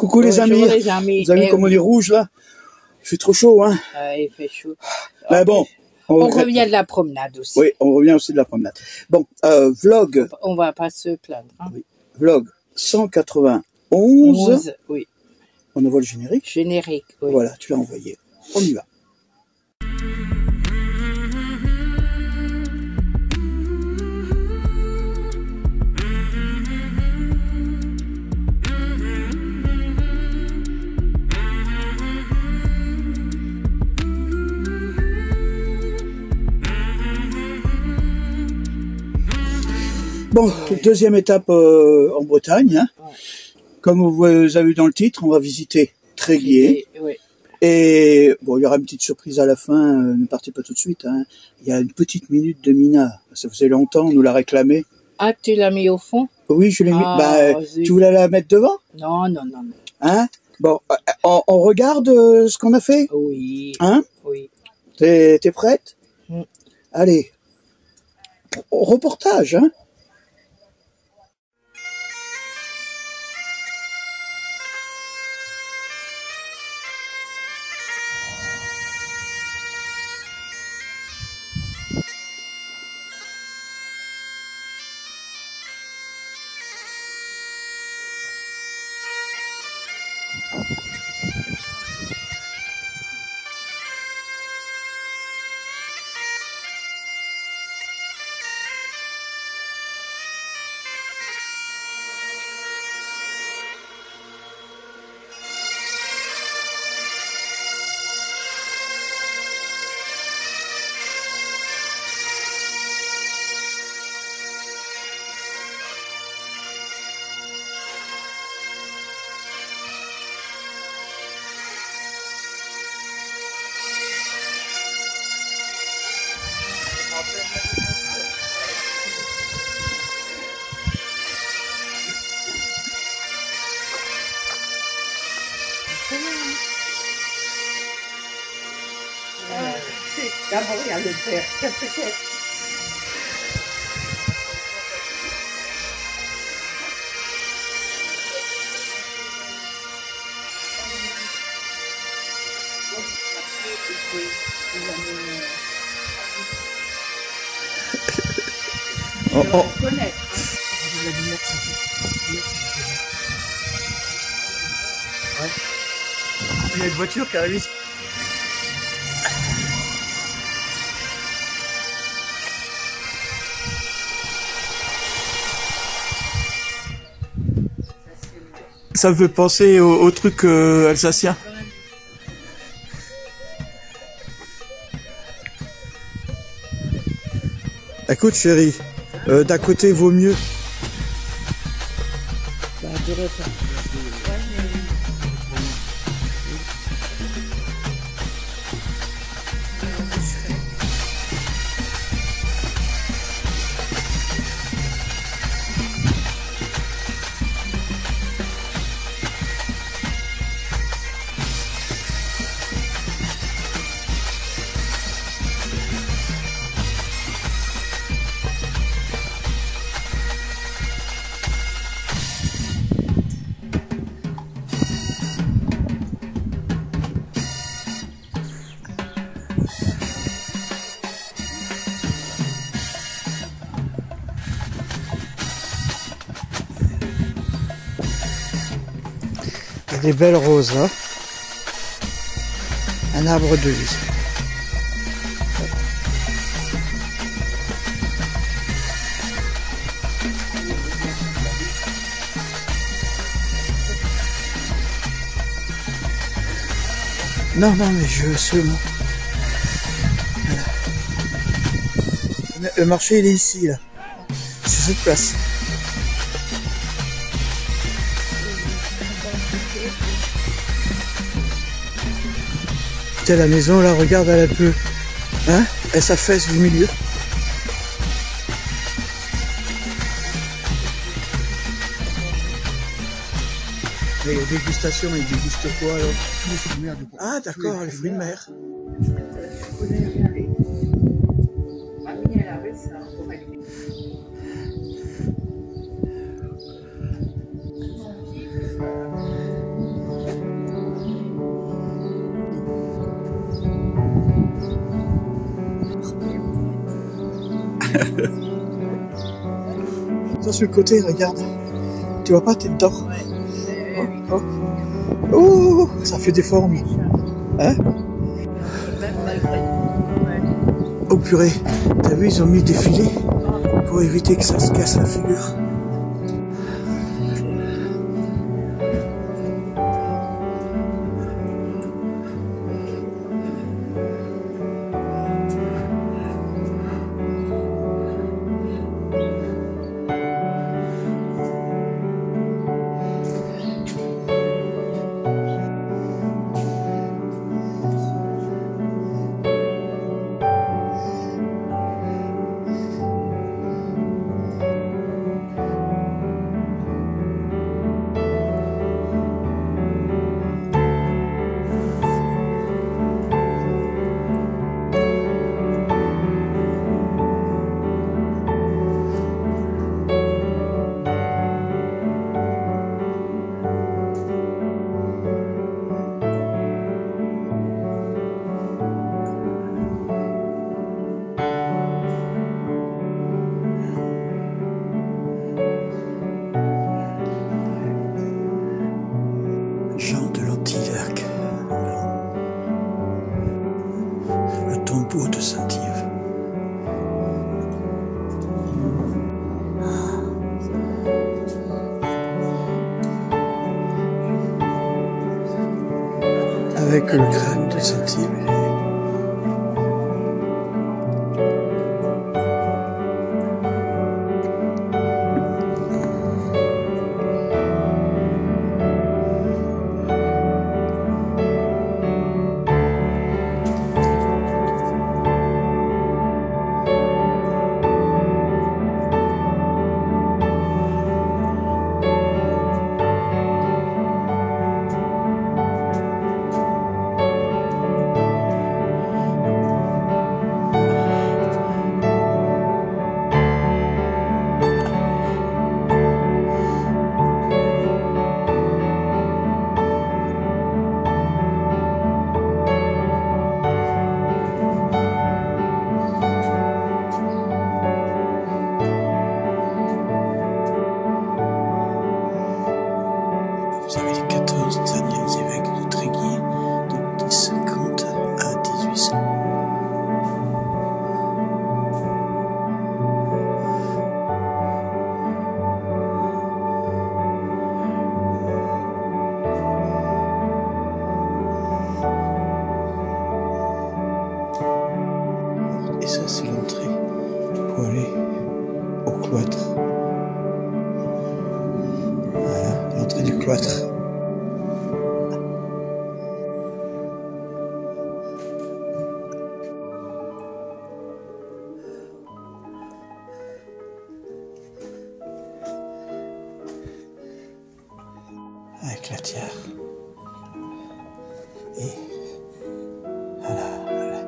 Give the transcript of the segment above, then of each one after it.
Coucou les amis. Les amis. Vous avez vu comme on est rouge là? Il fait trop chaud, hein? Il fait chaud. Mais bon. On revient de la promenade aussi. Oui, on revient aussi de la promenade. Bon, vlog. On va pas se plaindre. Hein. Oui. Vlog 191. 11, oui. On envoie le générique. Générique, oui. Voilà, tu l'as envoyé. On y va. Bon, deuxième étape en Bretagne. Hein. Ouais. Comme vous avez vu dans le titre, on va visiter Tréguier. Oui. Et bon, il y aura une petite surprise à la fin. Ne partez pas tout de suite. Hein. Il y a une petite minute de Mina. Ça faisait longtemps, on nous l'a réclamé. Ah, tu l'as mis au fond? Oui, je l'ai mis. Bah, tu voulais la mettre devant? Non. Hein? Bon, on regarde ce qu'on a fait? Oui. Hein? Oui. T'es prête? Allez. Reportage, hein? D'abord, il y a le père. Oh. Il y a une voiture qui arrive ici. Ça me fait penser au truc alsacien. Écoute chérie, d'à côté vaut mieux. Des belles roses là. Un arbre de vie. Non, mais je veux seulement. Voilà. Le marché il est ici là. C'est cette place. La maison là, regarde, elle a peu, hein, elle s'affaisse du milieu. Et dégustation, ils dégustent quoi alors? Les fruits de mer. Ah d'accord, les fruits de mer. Ça sur le côté, regarde. Tu vois pas, t'es dedans. Ouais. Oh, oh. Oh, ça fait des formes. Hein? Même malgré. Ouais. Oh purée, t'as vu, ils ont mis des filets pour éviter que ça se casse la figure. Jean de Lantillac, le tombeau de Saint-Yves. Avec le crâne de Saint-Yves. Vous avez les 14 derniers évêques de Tréguier de 1050 à 1800. Et ça, c'est l'entrée pour aller au cloître. Voilà, l'entrée du cloître. Avec la tiare. Et voilà, voilà.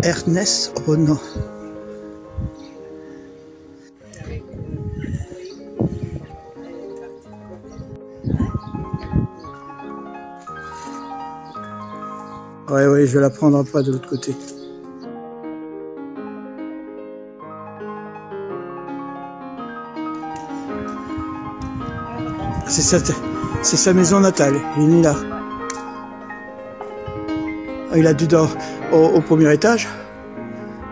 Ernest Renan. Ouais, je vais la prendre un pas de l'autre côté. C'est sa maison natale, il est né là. Il a dû dormir au premier étage,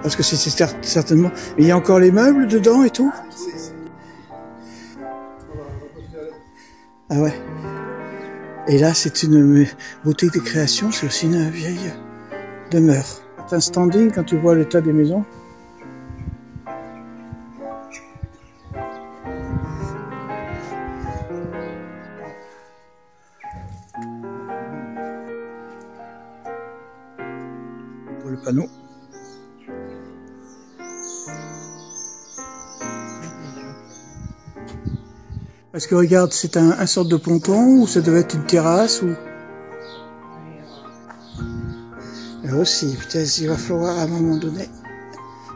parce que c'est certainement... Mais il y a encore les meubles dedans et tout. Ah ouais. Et là, c'est une boutique de création, c'est aussi une vieille demeure. C'est un standing quand tu vois l'état des maisons. Pour le panneau. Est-ce que regarde, c'est un sorte de ponton ou ça devait être une terrasse ou... Là aussi, peut-être il va falloir à un moment donné.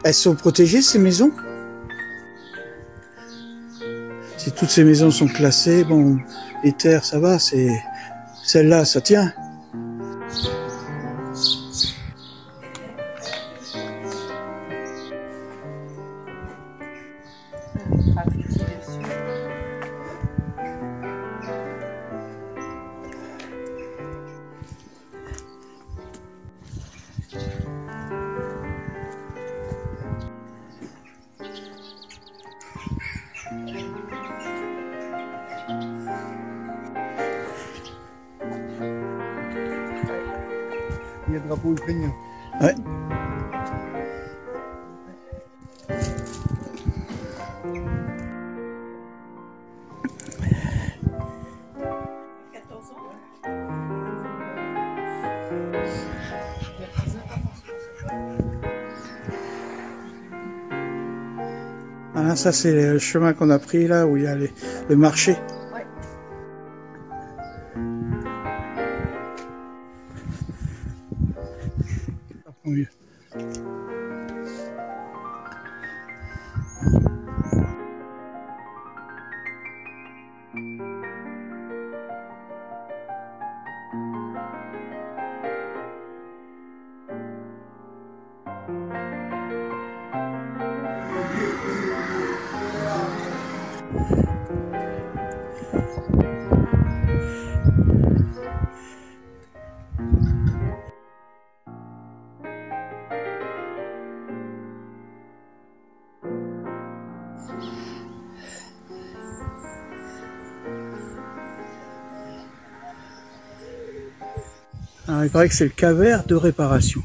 Elles sont protégées ces maisons? Si toutes ces maisons sont classées, bon, les terres ça va, c'est celle-là ça tient. Il y a le drapeau ukrainien. Ouais. Voilà, ça c'est le chemin qu'on a pris là où il y a le marché. Ouais. Ça prend mieux. Alors, il paraît que c'est le Cavert de réparation.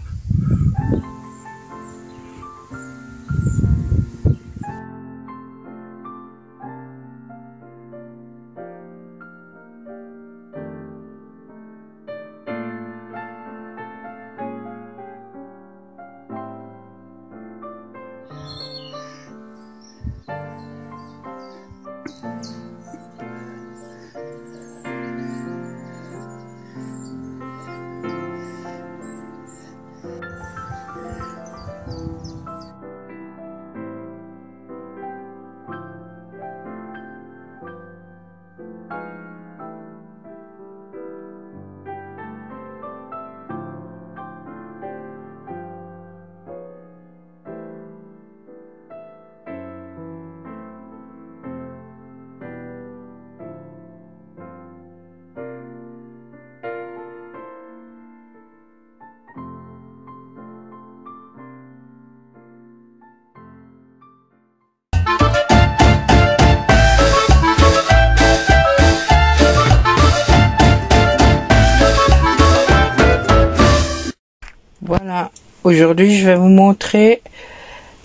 Voilà, aujourd'hui je vais vous montrer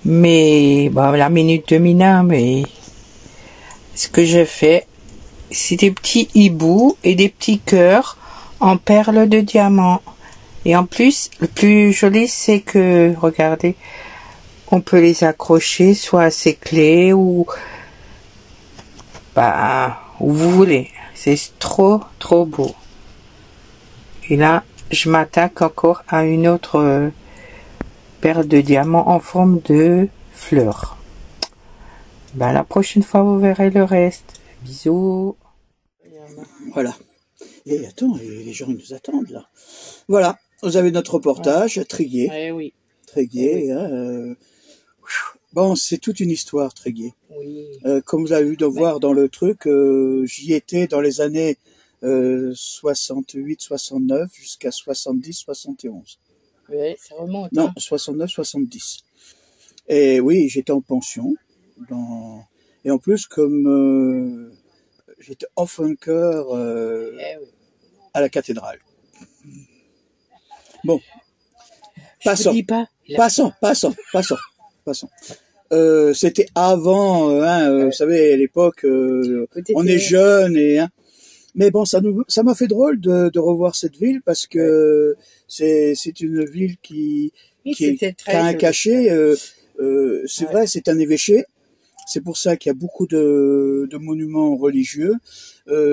la minute de Mina, mais ce que j'ai fait, c'est des petits hiboux et des petits cœurs en perles de diamant. Et en plus, le plus joli, c'est que, regardez, on peut les accrocher soit à ses clés ou où vous voulez. C'est trop beau. Et là, je m'attaque encore à une autre perle de diamant en forme de fleur. La prochaine fois, vous verrez le reste. Bisous. Voilà. Et attends, les gens ils nous attendent là. Voilà, vous avez notre reportage, très gai. Oui. Très gai. Oui. Hein, Bon, c'est toute une histoire, Tréguier. Oui. Comme vous avez vu de voir dans le truc, j'y étais dans les années 68, 69 jusqu'à 70, 71. Ouais, ça remonte. Non, Hein. 69, 70. Et oui, j'étais en pension. Et en plus, comme j'étais off-funker Eh oui. à la cathédrale. Bon, Je passons. te dis pas. Passons. C'était avant, vous savez, à l'époque, on est jeune et... Hein, mais bon, ça m'a fait drôle de revoir cette ville parce que c'est une ville qui a un cachet. C'est vrai, c'est un évêché. C'est pour ça qu'il y a beaucoup de monuments religieux,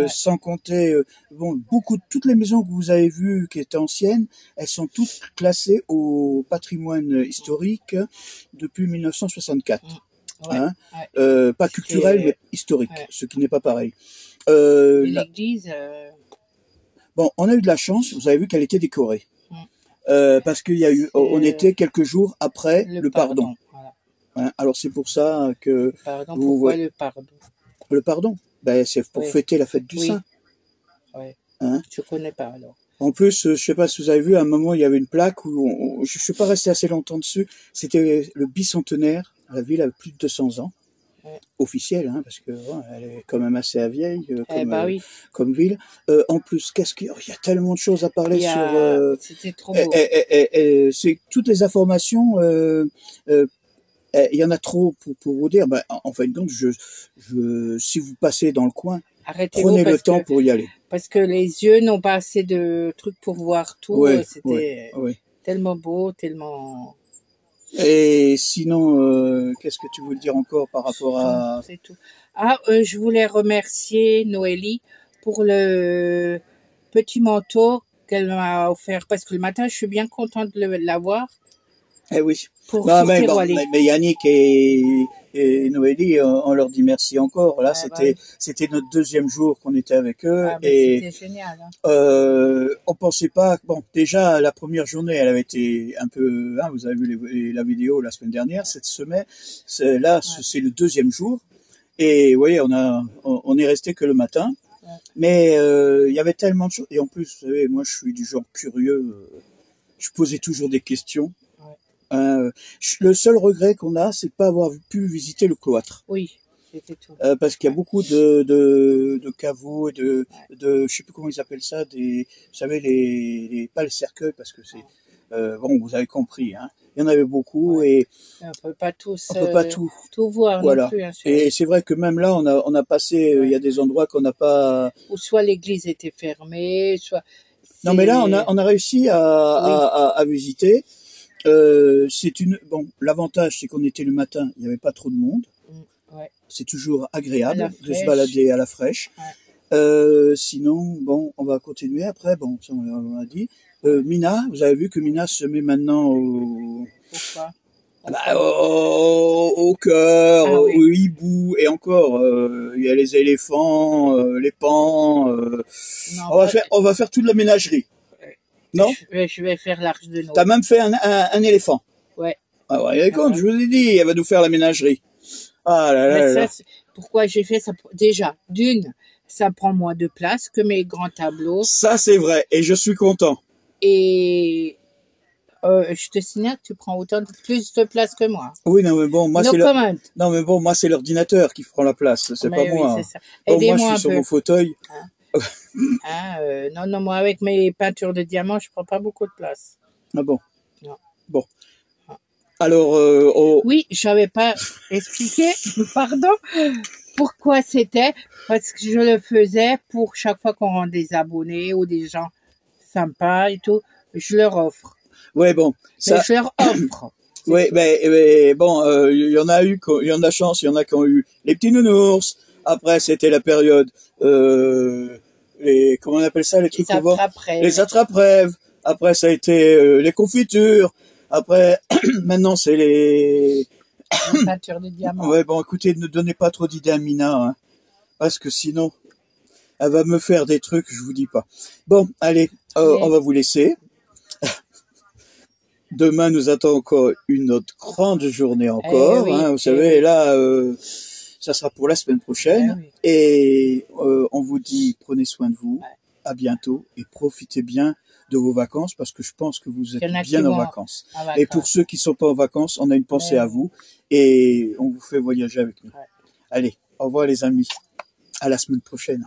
sans compter toutes les maisons que vous avez vues qui étaient anciennes, elles sont toutes classées au patrimoine historique depuis 1964. Ouais, Hein, pas C'était, culturel mais historique, ce qui n'est pas pareil. L'église. Bon, on a eu de la chance. Vous avez vu qu'elle était décorée, parce qu'il y a eu, on était quelques jours après le pardon. Voilà. Hein, alors c'est pour ça que Pardon, vous pourquoi voyez le pardon? le pardon. Ben c'est pour fêter la fête du Saint. Ouais. Hein? Je connais pas alors. En plus, je sais pas si vous avez vu, à un moment il y avait une plaque où je suis pas resté assez longtemps dessus. C'était le bicentenaire. La ville a plus de 200 ans. Officielle, hein, parce que elle est quand même assez vieille comme ville. En plus, qu'est-ce qu'il y a tellement de choses à parler sur. C'était trop beau. C'est toutes les informations. Il y en a trop pour vous dire. Ben, en fin de compte, si vous passez dans le coin, prenez le temps pour y aller. Parce que les yeux n'ont pas assez de trucs pour voir tout. C'était tellement beau, tellement. Et sinon, qu'est-ce que tu veux dire encore par rapport à... C'est tout. Je voulais remercier Noélie pour le petit manteau qu'elle m'a offert, parce que le matin, je suis bien contente de l'avoir. Eh oui. Mais Yannick et Noélie, on leur dit merci encore. Là, c'était notre deuxième jour qu'on était avec eux. C'était génial. Hein. On pensait pas. Bon, déjà la première journée, elle avait été un peu. Hein, vous avez vu la vidéo la semaine dernière. Cette semaine, c'est le deuxième jour. Et vous voyez, on est resté que le matin. Mais il y avait tellement de choses. Et en plus, vous savez, moi, je suis du genre curieux. Je posais toujours des questions. Le seul regret qu'on a, c'est de pas avoir pu visiter le cloître. Oui, c'était tout. Parce qu'il y a beaucoup de caveaux et je sais plus comment ils appellent ça, vous savez, pas les cercueils, parce que c'est, vous avez compris, hein. Il y en avait beaucoup et on peut pas tout voir. Voilà. Non plus, hein, et c'est vrai que même là, on a passé, il y a des endroits qu'on n'a pas. Ou soit l'église était fermée, soit. Non, mais là, on a réussi à visiter. L'avantage, c'est qu'on était le matin, il n'y avait pas trop de monde. C'est toujours agréable de se balader à la fraîche. Sinon, on va continuer après. Bon, ça on a dit. Mina, vous avez vu que Mina se met maintenant au cœur, au hibou, et encore, il y a les éléphants, les pans. On va faire toute la ménagerie. Non? Je vais faire l'arche de Noé. T'as même fait un éléphant. Ouais. Ah ouais, écoute, je vous ai dit, elle va nous faire la ménagerie. Ah là là là. Pourquoi j'ai fait ça? Déjà, ça prend moins de place que mes grands tableaux. Ça, c'est vrai, et je suis content. Et je te signale que tu prends plus de place que moi. Oui, non, mais bon, moi, c'est l'ordinateur qui prend la place, c'est pas moi. C'est ça. Bon, moi, je suis sur mon fauteuil. Non, moi, avec mes peintures de diamants, je prends pas beaucoup de place. Ah bon? Non. Bon. Alors, oui, j'avais pas expliqué, pardon, pourquoi c'était, parce que je le faisais pour chaque fois qu'on rend des abonnés ou des gens sympas et tout, je leur offre. Ouais, bon. Mais je leur offre. Oui, mais bon, il y en a eu, il y en a chance, il y en a qui ont eu les petits nounours. Après, c'était la période, comment on appelle ça, les trucs qu'on vend? Les attrape-rêves. Après, ça a été les confitures. Après, maintenant, c'est les peintures de diamants. Ouais, bon, écoutez, ne donnez pas trop d'idées à Mina, hein, parce que sinon, elle va me faire des trucs, je vous dis pas. Bon, allez, on va vous laisser. demain nous attend encore une autre grande journée encore. Oui, vous savez, là, ça sera pour la semaine prochaine. Oui. Et on vous dit, prenez soin de vous. À bientôt et profitez bien de vos vacances parce que je pense que vous êtes bien en vacances. Et pour ceux qui sont pas en vacances, on a une pensée à vous et on vous fait voyager avec nous. Allez, au revoir les amis. À la semaine prochaine.